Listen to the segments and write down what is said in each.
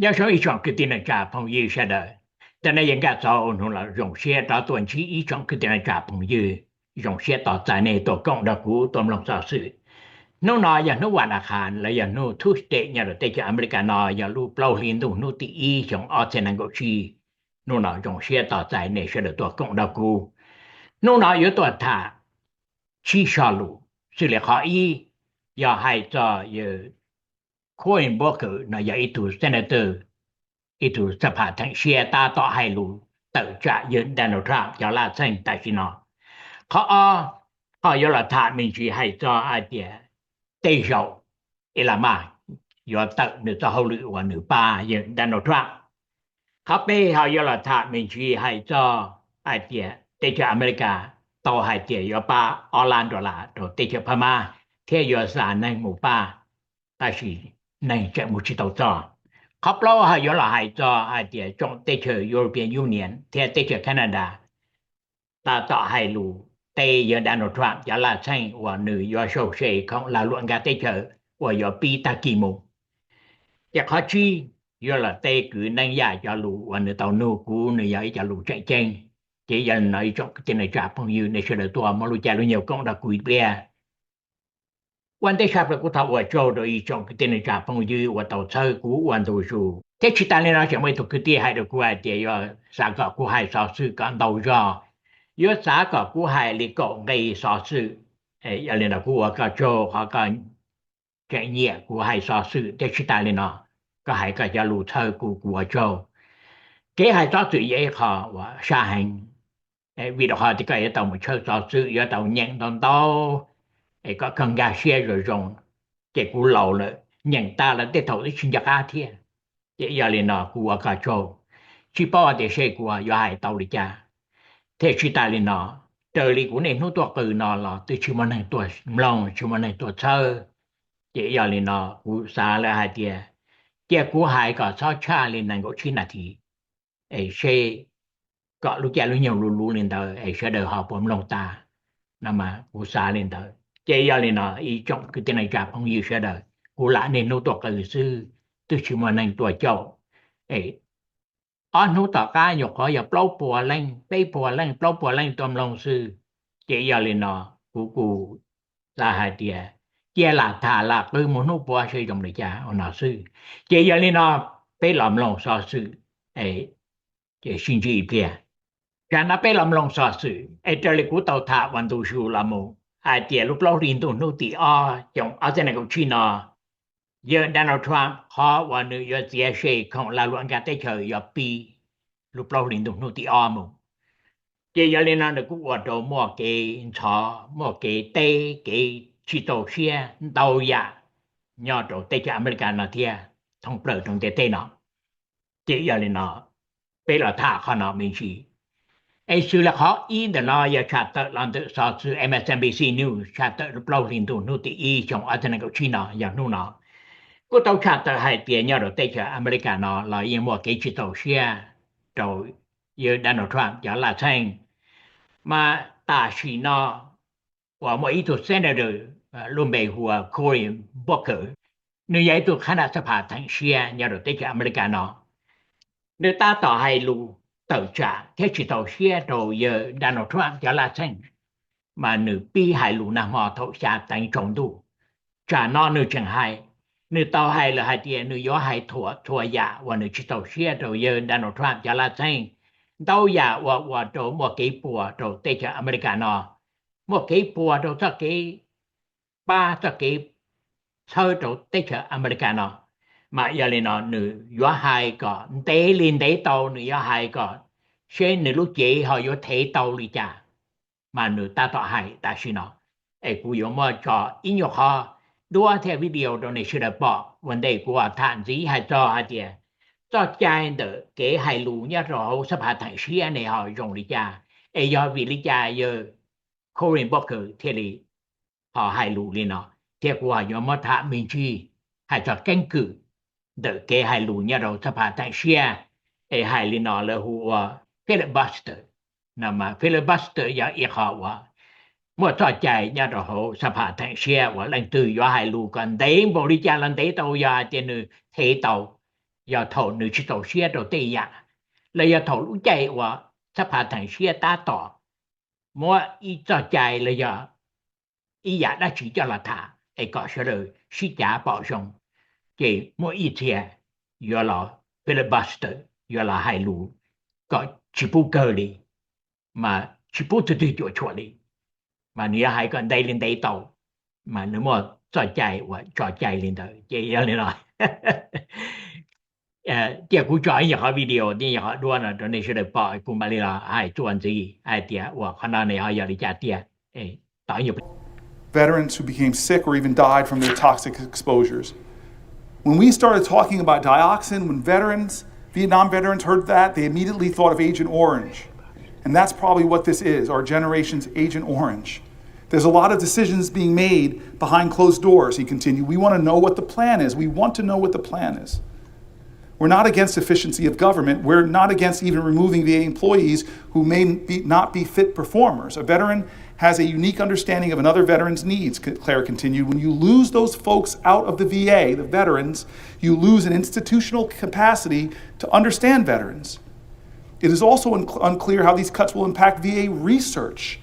要说一种决定的加朋友晓得，但那人家早弄了用些到短期一种决定的加朋友，用些到在内都讲的古多么少事。弄那样弄完了看，了样弄突的，伢的在อเมริกา那样路不林都弄第一种二才能够去，弄那用些到在内些的多讲的古，弄那有多他去小路，是了可以要还在有。Coin Boker 那也一度 Senator 一度สภาทั้งเชียร์ตาต่อให้รู้ต่อจะยืนดันทรัมป์จะลาเส้นแต่ชินอเขาเขายอดถามินชีให้จอไอเดียเตโชเอลามายอดตักหรือจะเขาหรือว่าหรือป้ายืนดันทรัมป์เขาไปเขายอดถามินชีให้จอไอเดียเตจอเมริกาต่อให้เดียยอป้าออร์แลนโดลาตัวเตจพม่าเที่ยยอสารในหมู่ป้าแต่ชี này chạy một chiếc tàu cho, khắp lâu hay có là hay cho hay thì trong tây trời European Union, theo tây trời Canada, ta tạo hay lù tây giờ Donald Trump giả là sang và nữ do sâu sẽ không là luận cả tây trời và do pi ta kỳ mù, chắc khó chi do là tây cứ năng giả cho lù và nữ tàu nô cũ nữ giải cho lù chạy chen, chỉ giờ nói trong cái này trả phong yêu này sẽ được tua mà lù chạy lù nhiều công đã cùi biaวันที่ชาบกูท้าว่าโจโดยจงกิตินจ่าพงยืว่าต่อเธอกูวันตัวชูเทชิตาลีน่าจะไม่ถูกกิติให้ดูกูไอเดียสากกูให้สอสื่อกันดาวจอยศสากกูให้ลิโกงไงสอสื่ออย่าเรียนกูว่าก็โจเขาก็แกเงียกูให้สอสื่อเทชิตาลีน่าก็ให้ก็จะรู้เธอกูว่าโจเกให้สอสื่อยังเขาว่าชาหังวิธีเขาที่ก็จะต้องมาเชื่อสอสื่อจะต้องยังต้องโตcó cần gà xe rồi rồng cái cú lầu là nhận ta là để thầu cái chuyên gia cá thiên cái giờ lên nó cú cả châu chỉ bảo để xe cú giờ hai tàu đi cha thế chỉ ta lên nó trời đi cú này nó tuổi từ nó là từ chỉ mà này tuổi lòng chỉ mà này tuổi thơ cái giờ lên nó cú xa là hai tia cái cú hai cả sao cha lên này có chín là thì xe có lúc cha lúc nhiều lúc lên đó xe đời họ bấm lòng ta nằm mà cú xa lên đó chế giờ này nó ý trong cái tên này chả không nhiều sẽ đời cú lạ nên nó tuổi cử sư từ chỉ mà nên tuổi châu nó tỏ cái nhục họ giờ plau bùa lên tôm long sư chế giờ này nó cú là hai tia chế là thà là từ một nó bùa sử dụng để cha nó sư chế giờ này nó bé làm long so sư chế sinh chi bia cha nó bé làm long so sư trở lại cú tàu thảวันtu sư là một ai tiệt lúc lâu liền tụi nó tị trong ở trên này cũng chỉ nó giờ Donald Trump họ và nữ giờ chia sẻ không là luận cả tới trời giờ pi lúc lâu liền tụi nó tị mà chỉ giờ lên nó được cũng vào đầu mua cái chó mua cái tê cái chỉ tổ xe tàu ya nhỏ đầu tê cho America nó thiệt thông bờ trong tê nó chỉ giờ lên nó bây giờ thả họ nó mình chỉ sự là họ in the law ya chat lan tự so sự MSNBC News chat lâu liền tụ nụ tị trong ở trên cái China ya nụ nó cô tàu chat hay tiền nhau rồi tây cho America nó là yên mua cái chỉ tàu xe rồi như Donald Trump giả là sang mà ta chỉ nó và mỗi ít tuổi senator luôn bề hùa Cory Booker nếu vậy tụ khả năng sắp hạ thành xe nhau rồi tây cho America nó nếu ta tỏ hay lu tàu trả thế chỉ tàu xe rồi giờ Donald Trump trả là sang mà nữ pi hai lũ nam họ thấu xa tại trọng đủ trả nó nữ chẳng hay nữ tàu hay là hai tiền nữ gió hay thua giả và nữ chỉ tàu xe rồi giờ Donald Trump trả là sang tàu giả và chỗ một cái bùa rồi tây cho America nó một cái bùa rồi cho cái ba cho cái thơ rồi tây cho America nó mà giờ lên nó nữ gió hai có tế lên tế tàu nữ gió hai có trên nữ lúc chế họ có thể tàu đi chả mà nữ ta tỏ hai ta xin nó cú yếu mà cho in nhọc họ đua theo video đó này sẽ được bỏ vấn đề của thản dĩ hay cho hai tiền cho trai đỡ cái hai lũ nhá rồi sắp hạ thành xe này họ dùng đi chả do vì lý cha giờ Cory Booker thì họ hai lũ lên nó theo của họ yếu mà thả mình chi hay cho canh cử đỡ cái hai lũ nhá rồi sắp hạ thành xe hai lên nó là hùa filibuster nằm mà filibuster giờ ít họ quá một trò chạy nhà rồi họ sắp hạ thành xe và lần từ do hai lũ còn đấy bộ đi cha lần đấy tàu giờ trên thế tàu giờ thầu nữ chỉ tàu xe đầu tây ya là giờ thầu lũ chạy và sắp hạ thành xe ta tỏ mua ít cho chạy là giờ ý giả đã chỉ cho là thả ấy có sẽ được sĩ giả bảo dùng chỉ mỗi ít tiền giờ là filibuster giờ là hai lũ có chỉ bu cơ đi mà chỉ bu từ từ chỗ đi mà nếu hai con đây lên đây tàu mà nếu mà cho chạy và cho chạy lên tới chỉ vậy là tiếc cú cho những cái video thì những cái đua là đó này sẽ được bỏ cú mà là ai chuẩn gì ai tiếc và khả năng này ai giờ đi trả tiếc tạo nhiều veterans who became sick or even died from their toxic exposures. When we started talking about dioxin, when Vietnam veterans heard that, they immediately thought of Agent Orange. And that's probably what this is, our generation's Agent Orange. There's a lot of decisions being made behind closed doors, he continued. We want to know what the plan is. We want to know what the plan is. We're not against efficiency of government. We're not against even removing VA employees who may not be fit performers. A veteran has a unique understanding of another veteran's needs, Claire continued. When you lose those folks out of the VA, the veterans, you lose an institutional capacity to understand veterans. It is also unclear how these cuts will impact VA research,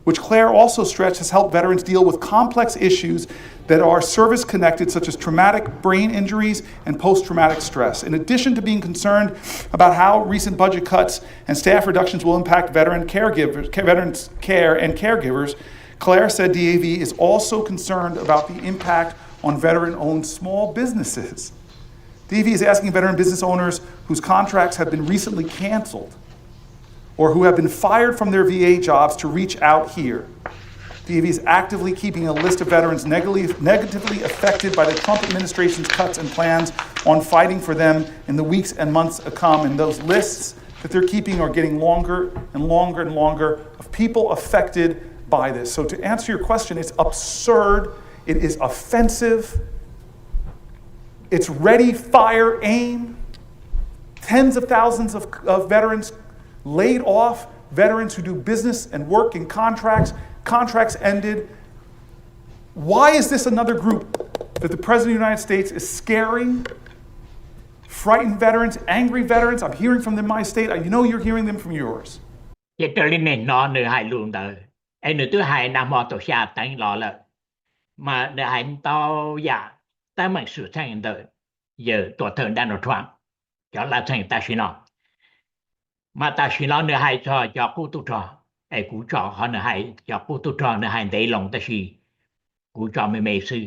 which Claire also stressed has helped veterans deal with complex issues that are service-connected, such as traumatic brain injuries and post-traumatic stress. In addition to being concerned about how recent budget cuts and staff reductions will impact veterans care and caregivers, Claire said DAV is also concerned about the impact on veteran-owned small businesses. DAV is asking veteran business owners whose contracts have been recently canceled or who have been fired from their VA jobs to reach out here. DAV is actively keeping a list of veterans negatively affected by the Trump administration's cuts and plans on fighting for them in the weeks and months to come. And those lists that they're keeping are getting longer and longer and longer of people affected by this. So to answer your question, it's absurd, it is offensive, it's ready, fire, aim. Tens of thousands of veterans laid off, veterans who do business and work in contracts ended. Why is this another group that the President of the United States is scaring? Frightened veterans, angry veterans. I'm hearing from them in my state. You know you're hearing them from yours. Vậy trở nên nó nửa hai luôn đời. Anh nửa thứ hai năm họ tổ xa tánh lọ lợi. Mà nửa hai tao giả ta mạnh sự thành đời. Giờ tổ thần đang ở thoáng. Cho là thành ta xin nó. Mà ta xin nó nửa hai cho cú tu trò. Ai cú trò họ nửa hai cho cú tu trò nửa hai đầy lòng ta xì. Cú trò mê sư.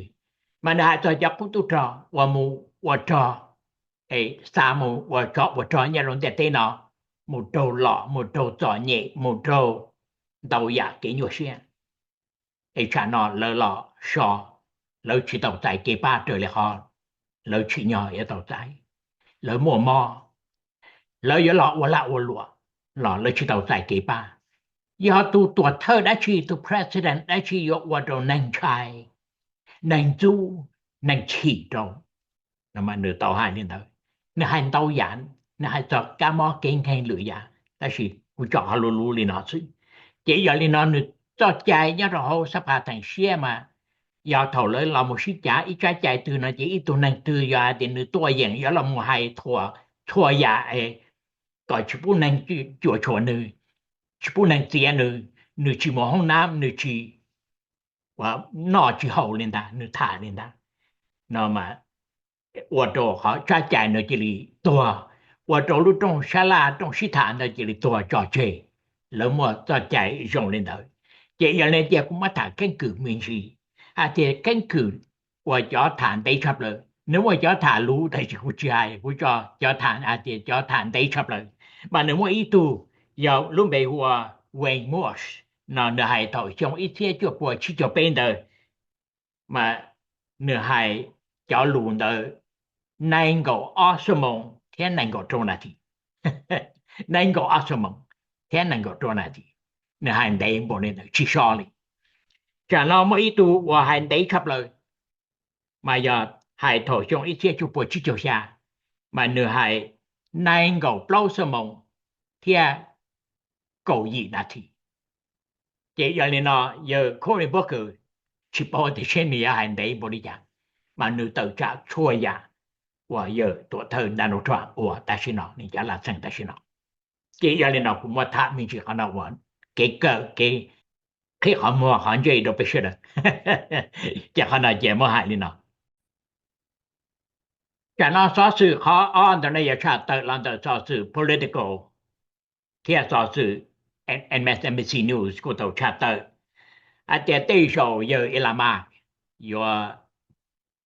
Mà nửa hai cho cú tu trò. Và mù và trò. Ai xa mù và trò nhà rộng đẹp tế nó. Một trâu lọ, một trâu trò nhẹ, một trâu đầu giả kế nhua xe. Ai trả nó lỡ lọ, sò. Lỡ chỉ tàu chạy kế ba trời lệ họ. Lỡ chỉ nhỏ ở tàu chạy. Lỡ mùa mò. Lỡ ở lọ và lạ và lụa. Lọ lỡ chỉ tàu chạy kế ba. Giờ tụ tuột thơ đã chỉ tụ president đã chỉ dụ vào đồ nành trai. Nành du, nành chỉ đâu. Nó mà nửa tàu hai lên thôi. Nửa hai tàu giãn. Nửa hai tàu cá mò kênh kênh lửa giả. Đã chỉ cụ trọ lù lù lên nó chứ. Chỉ giờ lên nó nửa cho chạy nhá rồi hô sắp hạ thành xe mà. Giờ thầu lấy là một sĩ trả ít trái chạy từ nó chỉ ít tụ nành từ giờ thì nửa tua dạng giờ là một hai thua giả ấy. Gọi chỉ bố nành chùa nửa. Chỉ bố nành tiền nửa chỉ một hôm nam nửa chỉ. Và nó chỉ hậu lên ta, nửa thả lên ta. Nó mà ở chỗ họ trái chạy nó chỉ là tua. Ở chỗ lúc trong xa la, trong sĩ thả nó chỉ là tua trò chơi. Lỡ mà cho chạy rộng lên đó. Chỉ giờ này thì cũng mất thả cánh cử mình gì. Thì cánh cử và cho thản đầy sắp lợi. Nếu mà cho thả lũ thì chỉ có chạy. Cũng cho thản thì cho thản đầy sắp lợi. Mà nếu mà ý tù, giờ lúc bây giờ quên mua. Nó nửa hai thổi trong ít thế cho của chỉ cho bên đời. Mà nửa hai cho lũ đời. Nành gỗ ở sơ mông. Thế nành gỗ trôn là gì? Nành gỗ ở sơ mông. Thế nành gỗ trôn là gì? Nửa hai đầy bộ nên chỉ so đi. Chả nó mà ý tù và hai đầy khắp lời. Mà giờ hai thổi trong ít thế cho của chỉ cho xa. Mà nửa hai nành gỗ lâu sơ mông. Thế gỗ gì là gì? Chỉ giờ nên nó giờ khối bó cử. Chỉ bỏ thì trên này hai đầy bộ đi chẳng. Mà nửa tàu trả chua giả. 我有多头南路船我但是呢你家拉成但是呢这要领导我他们去看到我给可以好么好这都不是的这看到节目还领导แต่เราสอสื่อเขาอ้อนตอนนี้ชาติเราจะสอสื่อ political ที่สอสื่อ MSNBC News กูต้องชาติอาจจะตีโชว์เยอะอีลามาอยู่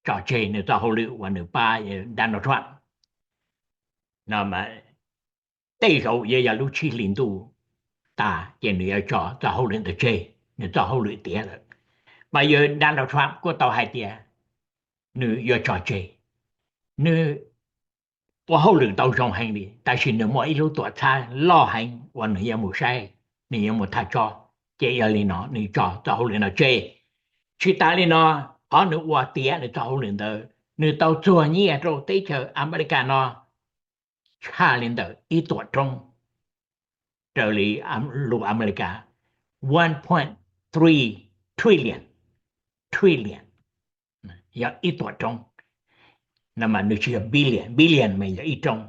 จอเจนจะหัวหรือวันหนึ่งป้าดันโนทรัมป์那么对手也要录取领导大见你要找在后人的 J 你在后人跌了mà giờ Donald Trump của tàu hai tia nữ giờ trò chơi nữ 我后人都上行的，但是你莫一路多差老行，我你也没晒，你也没太早，这要你呢，你找找后人的这，去打你呢，好你我爹你找后人的，你到做嘢做对着อเมริกา呢，差人的一多钟，这里路อเมริกา1.3 trillion，要一多钟。那么你是 billion 没有一种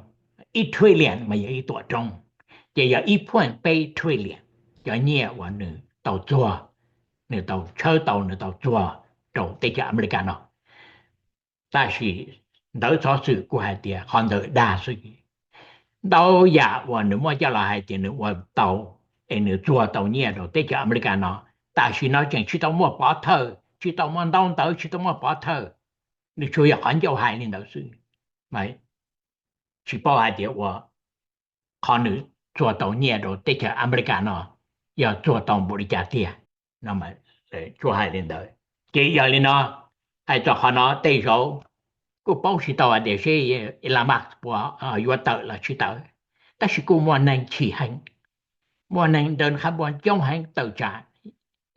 1 trillion 没有一多种也要1.8 trillion 要捏我你到做你到车到你到做到这个อเมริกาเนาะ但是到所是กูให้เดีย看到大事到呀我你莫叫来ให้เดีย我到你做到捏到这个อเมริกาเนาะ但是呢讲去到莫把头去到莫当到去到莫把头你主要很久还领导是买去报海的我考虑做到年度这个อเมริกาเนาะ要做到บริจาคเดีย那么做海领导这要领导还做好呢对手กู保持到这些伊拉马我yuav到了去到但是กูมัวนั่งขี่หันมัวนั่งเดินขบวนจ้องหันต่อจ่า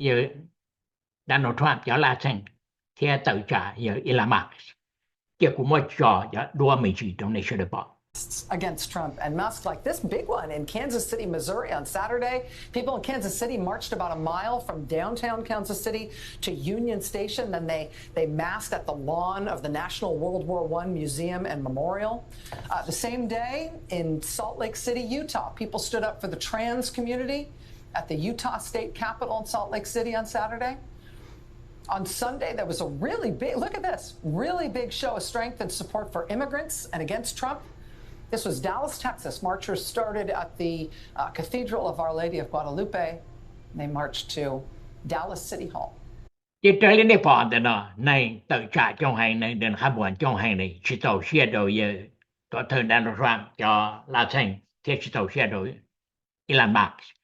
เยอะดันโนทรัมป์จะลาเซนที่ต่อจ่าเยอะ伊拉马结果我找呀多美剧中那些的报。 Against Trump and Musk, like this big one in Kansas City, Missouri on Saturday. People in Kansas City marched about a mile from downtown Kansas City to Union Station. Then they masked at the lawn of the National World War I Museum and Memorial. The same day in Salt Lake City, Utah, people stood up for the trans community at the Utah State Capitol in Salt Lake City on Saturday. On Sunday, there was a really big, look at this, really big show of strength and support for immigrants and against Trump. This was Dallas, Texas. Marchers started at the Cathedral of Our Lady of Guadalupe. They marched to Dallas City Hall. Chỉ tới đến đây phò thì nó này tự trả trong hành này đến khám buồn trong hành này chỉ tàu xe đồ giờ có thời gian nó soạn cho là thành thế chỉ tàu xe đồ Elon Musk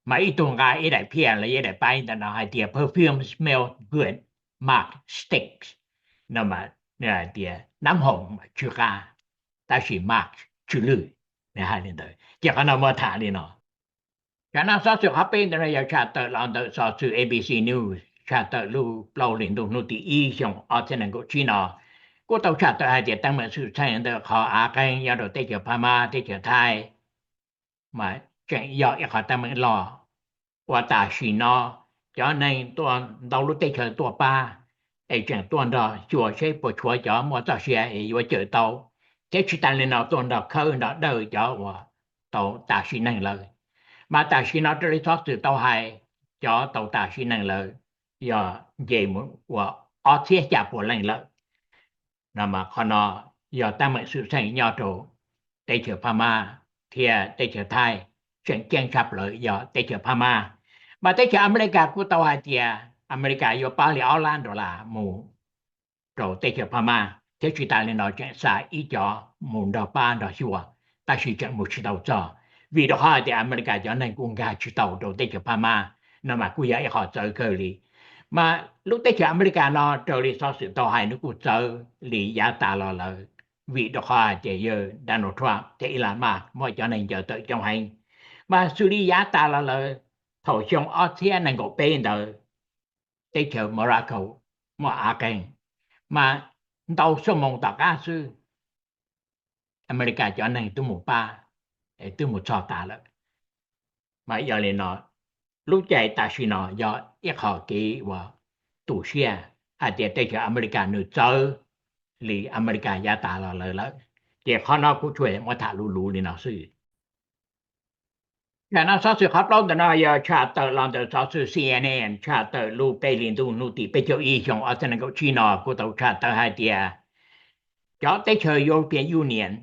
mà ít tuần gái ít đại phía là ít đại bay thì nó hay tiệt perfume smell good mark sticks nó mà này tiệt nắm hồng chưa ca ta chỉ mark chưa lư này hai lên tới chỉ có nó mà thả đi nó cho nên sao sự hấp bên đó là trả tờ làm tờ sao sự ABC News trả tờ lưu lâu liên tục nút ý trong ở trên này của China cô tàu trả tờ hai tiệt tăng mà sự thay đổi họ cái do đầu tây chờ Pama tây chờ Thái mà chẳng do họ tăng mà loว่าตาชีนอจะในตัวเรารู้ได้เชิญตัวป้าไอ้จังตัวเราชัวใช้ปวดชัวจะมัวจะเสียไอ้ยัวเจอเตาเจ้าชิตันเลยเนาะตัวเราเข้าเราเดินจะว่าเตาตาชีนั่งเลยมาตาชีนอจะได้ทอดสื่อเตาไฮจะเตาตาชีนั่งเลยอย่าเยี่ยมว่าออเสียจับปวดแรงเลยนั่นมาขณะอย่าตั้งมันสื่อใช้ยอดโตได้เจอพม่าเทียได้เจอไทยฉันแจ้งชับเลยอย่าได้เจอพม่ามาได้เจออเมริกากูตัวไอเดียอเมริกาอยู่ป่าเลยเอาล้านดอลลาร์หมู่เราได้เจอพม่าเที่ยวชิตาเลยเราจะสายอีจอหมู่ดอกป้าดอกชัวแต่ชิจะหมู่ชิตาจ่อวิธีหาที่อเมริกาจะในกรุงกาชิตาเราได้เจอพม่านั่นมากูอยากให้เขาเจอเกาหลีมาลูกได้เจออเมริกาเนาะเจอเลยสอสื่อตัวไฮนึกกูเจอหลียาตาเราเลยวิธีหาที่เยอะดันโนทรัมป์ที่อิหร่านมากมั่วจะในเจอตัวจงไฮมาสุริยะตาเราเลยถอยช่องออสเตรียนั่งก็เป็นเดิมได้เจอโมร็อกโกมาอาเกนมาเราสมองตากาซื้ออเมริกาจะนั่งตัวหมูป่าตัวหมูชอตาแล้วมาอย่าเลยเนาะรู้ใจตาชิเนาะอย่าอีกข้อกี่ว่าตัวเชียอาจจะได้เจออเมริกาหนึ่งเจอ lì America giá tạ là lời lớn chỉ khó nó cũng chuyện mà thả lù lù lì nào sư cái nó sao sự hấp dẫn đó nó giờ trả tờ làm tờ sao sự CNN trả tờ lù bê liên tu nụ tì bê cho ý trong ở trên cái China của tàu trả tờ hai tia cho tới chơi European Union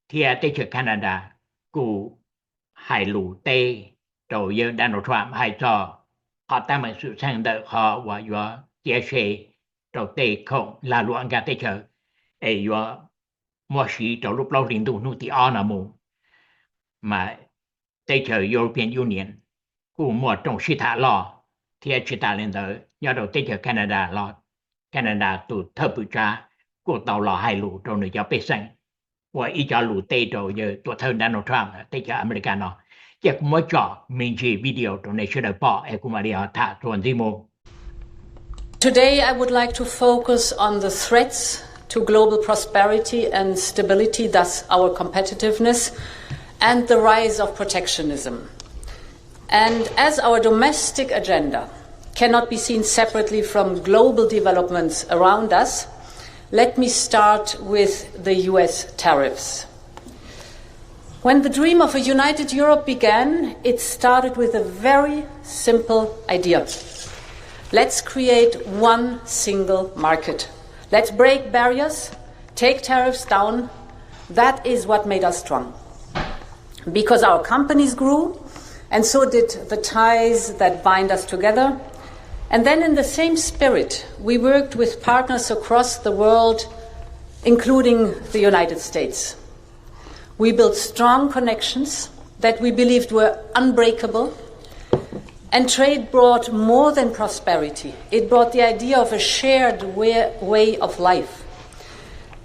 thì tới chơi Canada của hai lù tê rồi giờ Donald Trump hai cho họ ta mà sự sang đợi họ và do chia sẻ rồi tê không là luôn cả tới chơi ấy do mua sĩ rồi lúc lâu liên tu nụ tì ở nào mù mà tới chơi European Union của mua trong sĩ thả lo thì sĩ thả lên tới nhờ đầu tới chơi Canada lo Canada tụ thấp bự cha của tàu lò hai lũ trong nơi cho bê xanh và ý cho lũ tê rồi giờ tụi thơ Donald Trump tới cho America nó chắc mới cho mình chỉ video trong này sẽ được bỏ em cũng mà đi họ thả tuần gì mô. Today I would like to focus on the threats to global prosperity and stability, thus our competitiveness, and the rise of protectionism. And as our domestic agenda cannot be seen separately from global developments around us, let me start with the US tariffs. When the dream of a united Europe began, it started with a very simple idea. Let's create one single market. Let's break barriers, take tariffs down. That is what made us strong. Because our companies grew, and so did the ties that bind us together. And then in the same spirit, we worked with partners across the world, including the United States. We built strong connections that we believed were unbreakable, and trade brought more than prosperity. It brought the idea of a shared way of life.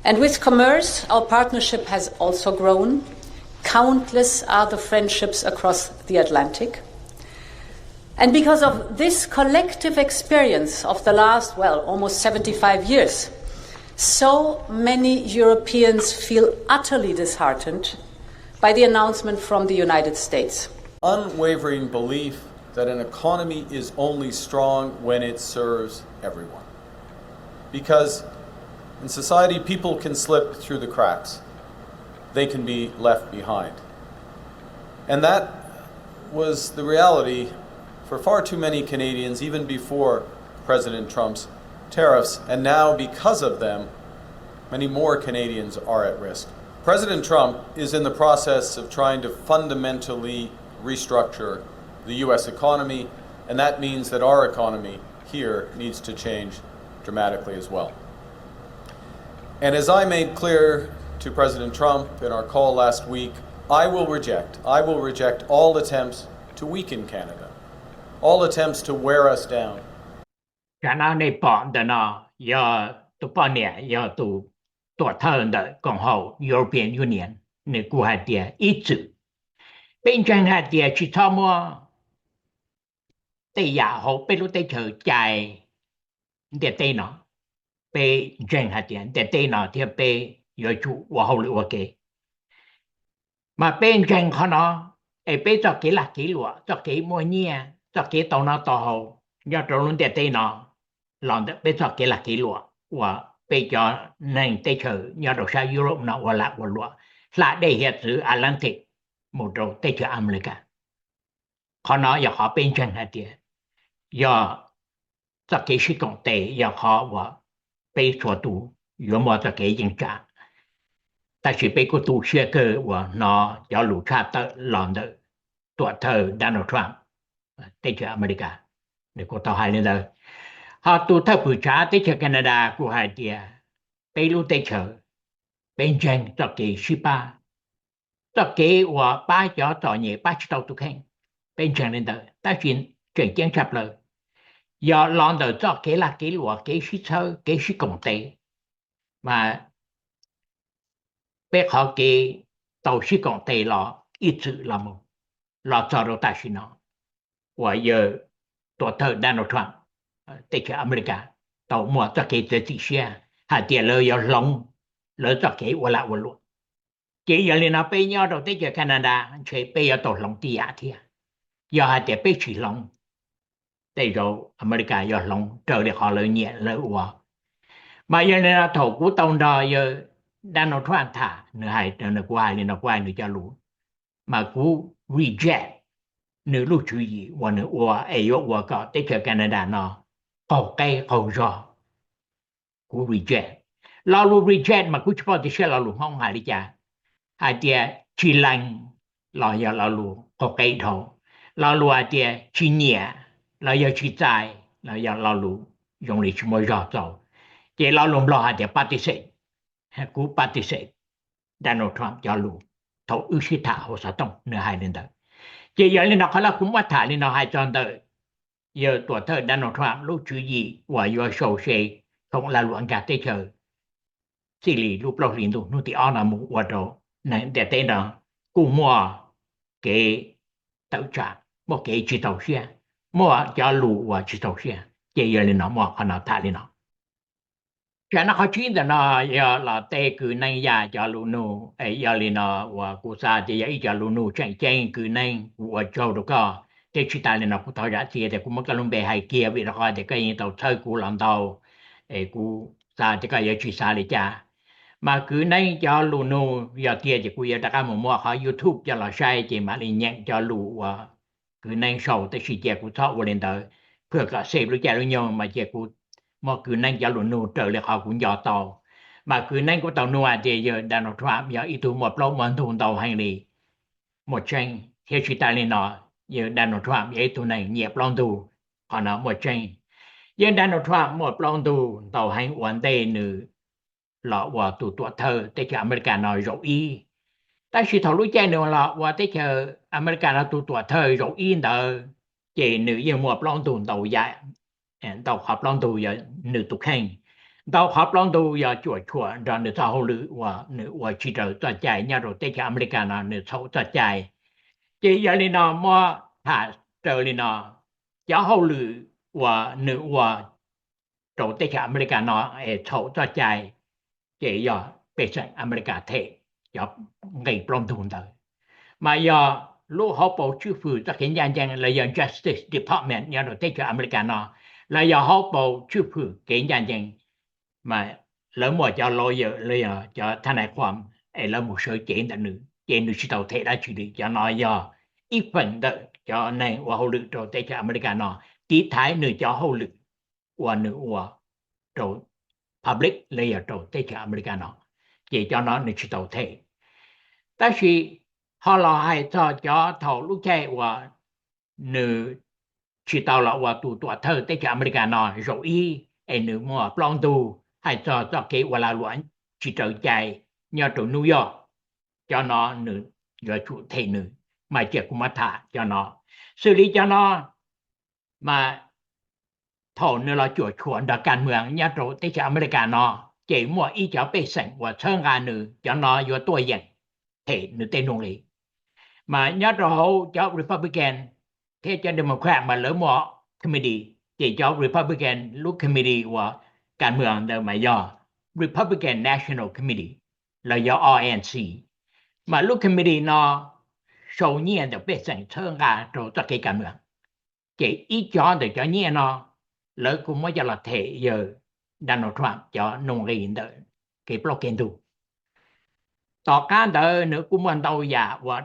And with commerce, our partnership has also grown. Countless are the friendships across the Atlantic. And because of this collective experience of the last, almost 75 years, so many Europeans feel utterly disheartened by the announcement from the United States. Unwavering belief that an economy is only strong when it serves everyone. Because in society, people can slip through the cracks. They can be left behind. And that was the reality for far too many Canadians, even before President Trump's tariffs, and now because of them, many more Canadians are at risk. President Trump is in the process of trying to fundamentally restructure the US economy, and that means that our economy here needs to change dramatically as well. And as I made clear to President Trump in our call last week, I will reject all attempts to weaken Canada, all attempts to wear us down. Cả nó này bọn đó nó do tụi bọn này do tụi thơ đợi cộng hòa European Union này của hai tia ít chữ bên trong hai tia chỉ thao mua tây giả hậu bên lúc tây chờ chạy để tây nó bên trong hai tia để tây nó thì bên do chủ và hậu lựa kế mà bên trong họ nó bên cho cái là cái lụa cho cái mua nhia cho cái tàu nó tàu hậu do trong lúc để tây nó làm được bên cho cái là cái lụa và bây giờ nền tây chờ nhờ đầu xa Europe nó và lạc và lụa là để hiện sự Atlantic một đầu tây chờ America họ nói giờ họ bên chân hạt địa giờ cho cái sự cộng tệ giờ họ và bây số tụ giờ mà cho cái dân trả tại vì bây có tụ xe cơ và nó giờ lũ cha tới làm được tuổi thơ Donald Trump tây chờ America để có tàu hai lên đây họ tụ thấp bự trả tới chờ Canada của hai tia bây lúc tới chờ bên trên cho cái shippa cho cái và ba cho tỏ nhẹ ba chỉ tàu tụ khen bên trên lên đây ta chuyện chiến chấp lời giờ làm được cho cái là cái lúa cái ship sơ cái ship công tệ mà bây họ cái tàu ship công tệ là ít sự là một là cho đâu ta xin nó và giờ tuổi thơ Donald Trump tới cho America tàu mua cho cái tự xe hạt tiền lời giờ lòng lời cho cái và lại và luôn chỉ giờ liền nó bây giờ đầu tới cho Canada chơi bây giờ tàu lòng tiền thì giờ hạt tiền bây chỉ lòng tới rồi America giờ lòng trời để họ lời nhẹ lời và mà giờ này là thầu cú tông đó giờ đang nó thoáng thả nửa hai nửa quay nửa cho lũ mà cú reject nửa lúc chú ý và nửa qua ấy và có tới chờ Canada nó có cái khẩu rõ cú reject lo lũ reject mà cú chỉ có thể sẽ lo lũ không hài đi chả hai tia chỉ lành lo giờ lo lũ có cái thầu lo lũ hai tia chỉ nhẹ lo giờ chỉ trái lo giờ lo lũ dùng để chúng mới rõ rồi chỉ lo lũ lo hai tia participate cú participate Donald Trump cho lũ thầu ưu sĩ thả hồ sa tông nửa hai lần đó chỉ giờ lên nó khó là cũng bắt thả lên nó hai tròn tới giờ tuổi thơ Donald Trump lúc chú ý và yêu sầu xe không là luận cả tế chờ xử lý lúc lâu liên tục nó thì ở nào một hoạt động này để tên đó cũng mua cái tàu trả một cái chỉ tàu xe mua cho lũ và chỉ tàu xe chỉ giờ lên nó mua khó nào thả lên nó cho nó khó chuyện nó giờ là tê cứ này ya cho lũ nô ấy giờ lên nó và cụ sa thì giờ cho lũ nô chạy chạy cứ này và cho được có tê chỉ ta lên nó cũng thôi đã thì cũng mất cái lông bè hay kia vì nó thì cái tàu chơi cụ làm tàu ấy cụ sa thì cái giờ chỉ sa để cha mà cứ này cho lũ nô giờ tiền thì cụ giờ ta cái mua họ YouTube cho là sai chỉ mà lên nhận cho lũ và cứ này sau tới chỉ cụ thọ lên tới เพื่อก็เสพรู้ใจรู้ยอมมาเจกูมาคืนนั้นจะหลุนนูเจอเลยเขาคุณยอต่อมาคืนนั้นก็ต่อนัวเจเยดานอทรัมป์อย่าอีตัวหมดปล้อมันทุนต่อให้เลยหมดเชิงเที่ยวชิตาลีนอเยดานอทรัมป์อย่าอีตัวไหนเงียบปล้องดูขอนะหมดเชิงเยดานอทรัมป์หมดปล้องดูต่อให้วันเดย์หนึ่งหล่อว่าตัวเธอแต่จะอเมริกันน้อยรู้อีแต่สิทอรู้ใจหนึ่งหล่อว่าแต่จะอเมริกันตัวเธอรู้อีเด้อchị nữ giờ một lon tù tàu dài tàu họp lon tù giờ nữ tục hành tàu họp lon tù giờ chuột rồi nữ thao lử và nữ và chỉ trở cho chạy nhà rồi tới cái America nó nữ thâu cho chạy chị giờ đi nó mua thả trở đi nó giáo hậu lử và nữ và rồi tới cái America nó thâu cho chạy chị giờ bây giờ America thế giờ ngày lon tù tới mà giờ lúc họ bảo chữ phụ cho cái nhà dân là giờ Justice Department nhà đầu tiên cho Americano là giờ họ bảo chữ phụ cái nhà dân mà lỡ mà cho lawyer cho thanh nàyความlỡ một số chuyện đã nữ chỉ tàu thế đã xử lý cho nó giờ ít phần đó cho này và hậu lực đầu tiên cho Americano tí thái nữ cho hậu lực và nữ và đầu public là giờ đầu tiên cho Americano chỉ cho nó nữ chỉ tàu thế但是họ là hai cho thầu lúc chạy và nữ chỉ tàu là và tụ thơ tới cho America nó rồi y nữ mua plong tụ hai cho cái và là loạn chỉ trở chạy nhờ tụ New York cho nó nữ rồi chủ thể nữ mà chỉ cũng mà thả cho nó xử lý cho nó mà thầu nữ là chuột chuột đặc can มืองnhờ tụ tới cho America nó chỉ mua y cho bê sảnh và chơi ngà nữ cho nó vô tuổi dần thể nữ tên nông lý mà nhớ rồi cho Republican thế cho Democrat mà lỡ mọ committee chỉ cho Republican lúc committee vàการเมืองเดิมmà do Republican National Committee là do RNC mà lúc committee nó sâu nhiên được biết rằng thơ ngà rồi tất cảการเมืองchỉ ít cho để cho nhiên nó lỡ cũng mới cho là thể giờ Donald Trump cho nông lý được cái blockade tuต่อการเดินนึกกุมันเตาอย่าว่า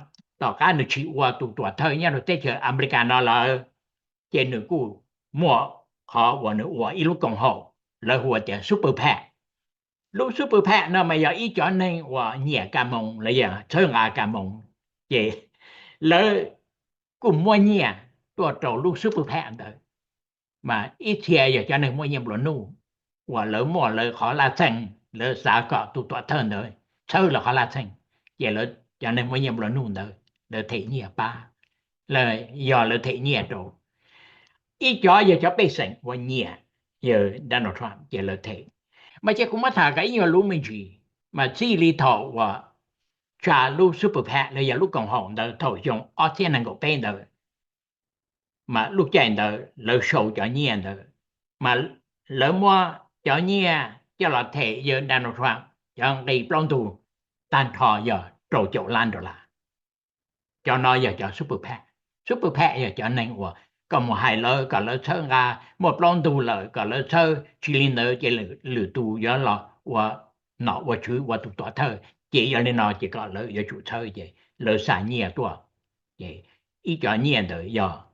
ต่อการนึกชีว่าตัวเธอเนี่ยเราได้เจออเมริกันนั่นแหละเจนึกกูมั่วเขาว่านึกว่าอีลูกกงหอแล้วหัวเจอซูเปอร์แพคลูกซูเปอร์แพคนั่นไม่ยาอีจอนนึงว่าเนี่ยการมองอะไรอย่างเชิงอาการมองเจแล้วกูมั่วเนี่ยตัวโตลูกซูเปอร์แพคเดินมาอีเทียอย่างจอนนึงมั่วเนี่ยบล้นู่ว่าแล้วมั่วเลยขอลาเซงแล้วสาก็ตัวเธอเลยsơ là họ là thành vậy là cho nên mới nhầm là nôn đời là thể nhẹ ba là do là thể nhẹ rồi ít cho giờ cho bê sảnh và nhẹ giờ Donald Trump vậy là thể mà chắc cũng mất thà cái nhiều lúc mình gì mà chỉ lý thọ và trả lúc super PAC là giờ lúc còn hỏng đời thọ dùng ở trên năng của bên đời mà lúc chạy đời là sầu cho nhẹ đời mà lỡ mua cho nhẹ cho là thể giờ Donald Trump cho ngày plong tù tan thò giờ trổ chỗ lan rồi là cho nó giờ cho super PAC giờ cho nên của có một hai lỡ có lỡ thơ nga một lon tu lỡ có lỡ thơ chỉ linh lỡ chỉ lỡ tu do là và nọ và chữ và tu tọa thơ chỉ do nên nó chỉ có lỡ do chủ thơ vậy lỡ xả nhẹ tua vậy ý cho nhẹ đời do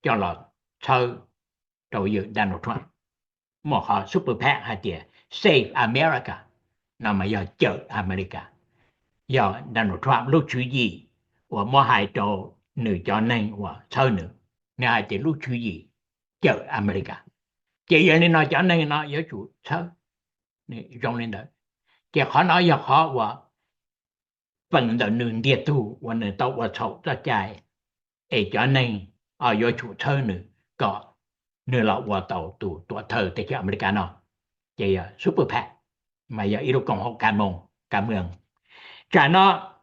cho là thơ đầu giờ Donald Trump một họ super PAC hay tiệt Save America nằm mà giờ chợ America giờ Donald Trump lúc chữ gì và mua hai trò nữ cho nên và thơ nữ nên hai tiệt lúc chữ gì chợ America chỉ giờ nên nói cho nên nó giới chủ thơ này trong lên đó chỉ khó nói giờ khó và phần đời nương địa tu và nương tàu và sầu ra chạy để cho nên ở giới chủ thơ nữ có nửa lọ và tàu tụ tụ thơ tại cho America nó chỉ super PAC mà giờ ít cộng hòa cảm ơn trả nó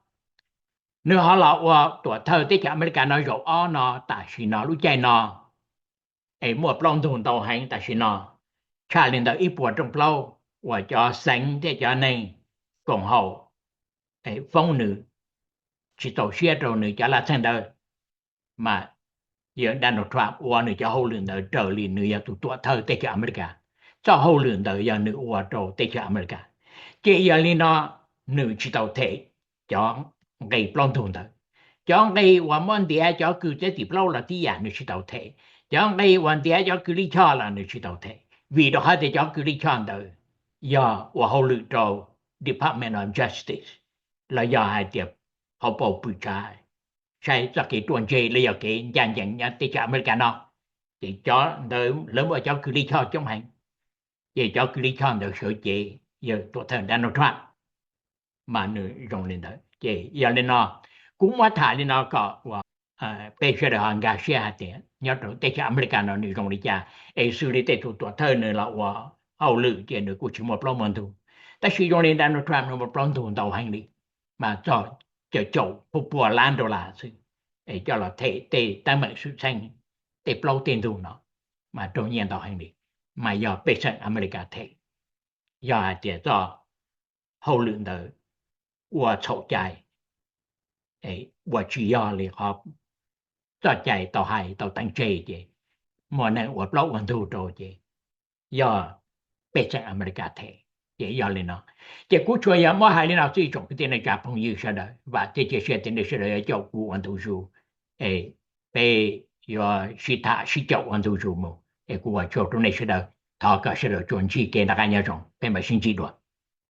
nửa họ lọ và tụ thơ tại cho America nó rồi nó tại vì nó lúc chạy nó ấy một lòng thùng tàu hành tại vì nó trả lên đó ít buồn trong lâu và cho sánh để cho nên cộng hòa ấy phong nữ chỉ tàu xe rồi nữ cho là thành đời mà giờ Donald Trump và nữ cho hậu lượng đời trở liền nữ giờ tụ thơ tại cho America cho hậu lượng đời giờ nữ và trâu tại cho America chỉ giờ liên nó nữ chỉ tàu thể cho gây plong thùng đời cho gây và món địa cho cứ chế tiếp lâu là tí giả nữ chỉ tàu thể cho gây và địa cho cứ lý cho là nữ chỉ tàu thể vì đó hay để cho cứ lý cho đời giờ và hậu lượng trâu Department of Justice là giờ hai tiệp họ bầu bùi tráiใช่สักกี่ตัวเจเลยอยากเกณฑ์อย่างนี้ที่จะอเมริกันเนาะที่จอเดิมเริ่มว่าจอคือลิชอจงหันที่จอคือลิชอเดิมเฉยเจเยอะตัวเธอดันโนทรัมมาหนึ่งตรงนี้เด้อเจอย่างนี้เนาะกุ้งว่าถ่ายนี่เนาะก็ว่าเป็นเรื่องของการเสียหายเนี่ยตัวที่จะอเมริกันเนาะหนึ่งตรงนี้จ้าไอ้สุริเตตัวเธอเนี่ยละว่าเอาลือเจเนี่ยกูชิมว่าปล้องมันถูแต่ชีตรงนี้ดันโนทรัมเนี่ยมันปล้องถูต่อหันดิมาจอจะโจปัวล้านดอลลาร์ซึ่งไอ้เจ้าเราเทตั้งแต่สุดท้ายเตะเปล่าเต็มตัวเนาะมาตรงนี้ต่อให้ดีมายอเปเซนอเมริกาเทยอเดี๋ยวจะหาเรื่องเดิมว่าเข้าใจไอ้ว่าจียอเลยครับต่อใจต่อให้ต่อตั้งใจเจมันเนี่ยว่าเปล่าวันทูโตเจยอเปเซนอเมริกาเทเจยอเลยเนาะ这古传也冇係你嗱最重點嚟講朋友出來，或者這些點嚟出來照顧完讀書，被要其他是教完讀書冇，古話做到你出來，他個出來專注給大家一種，並唔係先知道。